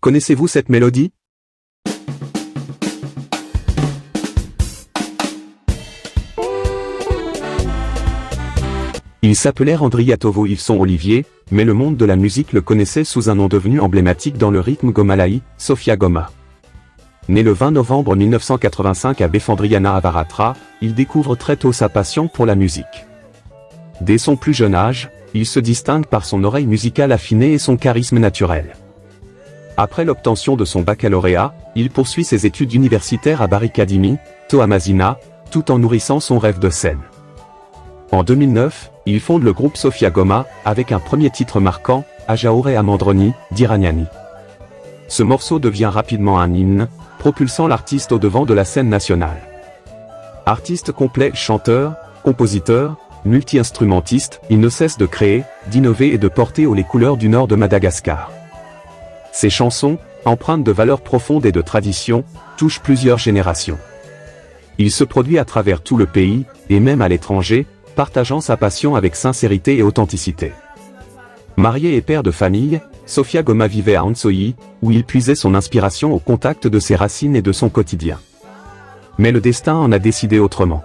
Connaissez-vous cette mélodie? Il s'appelait Andriyatovo Ivson Olivier, mais le monde de la musique le connaissait sous un nom devenu emblématique dans le rythme gomalaï, Sofia Goma. Né le 20 novembre 1985 à Befandriana Avaratra, il découvre très tôt sa passion pour la musique. Dès son plus jeune âge, il se distingue par son oreille musicale affinée et son charisme naturel. Après l'obtention de son baccalauréat, il poursuit ses études universitaires à Barikadimi, Toamasina, tout en nourrissant son rêve de scène. En 2009, il fonde le groupe Sofia Goma, avec un premier titre marquant, Ajaure Amandroni, d'Iraniani. Ce morceau devient rapidement un hymne, propulsant l'artiste au devant de la scène nationale. Artiste complet, chanteur, compositeur, multi-instrumentiste, il ne cesse de créer, d'innover et de porter haut les couleurs du nord de Madagascar. Ses chansons, empreintes de valeurs profondes et de tradition, touchent plusieurs générations. Il se produit à travers tout le pays, et même à l'étranger, partageant sa passion avec sincérité et authenticité. Marié et père de famille, Sofia Goma vivait à Antsoyi, où il puisait son inspiration au contact de ses racines et de son quotidien. Mais le destin en a décidé autrement.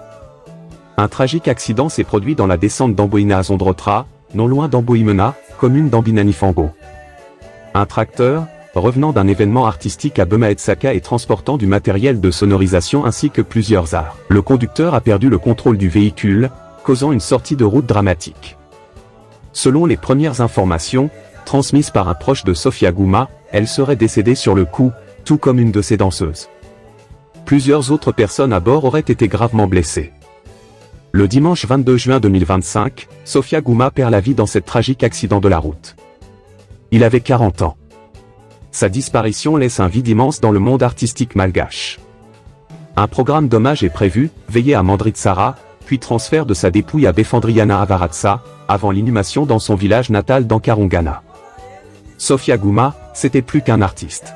Un tragique accident s'est produit dans la descente d'Amboina à Zondrotra, non loin d'Amboimena, commune d'Ambinanifango. Un tracteur, revenant d'un événement artistique à Bemaetsaka et transportant du matériel de sonorisation ainsi que plusieurs arts. Le conducteur a perdu le contrôle du véhicule, causant une sortie de route dramatique. Selon les premières informations, transmises par un proche de Sofia Goma, elle serait décédée sur le coup, tout comme une de ses danseuses. Plusieurs autres personnes à bord auraient été gravement blessées. Le dimanche 22 juin 2025, Sofia Goma perd la vie dans cet tragique accident de la route. Il avait 40 ans. Sa disparition laisse un vide immense dans le monde artistique malgache. Un programme d'hommage est prévu, veillé à Mandritsara, puis transfert de sa dépouille à Befandriana Avaratsa, avant l'inhumation dans son village natal d'Ankarongana. Sofia Goma, c'était plus qu'un artiste.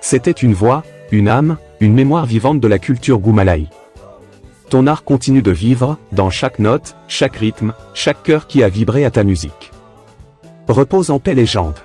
C'était une voix, une âme, une mémoire vivante de la culture goumalaï. Ton art continue de vivre, dans chaque note, chaque rythme, chaque cœur qui a vibré à ta musique. Repose en paix légende.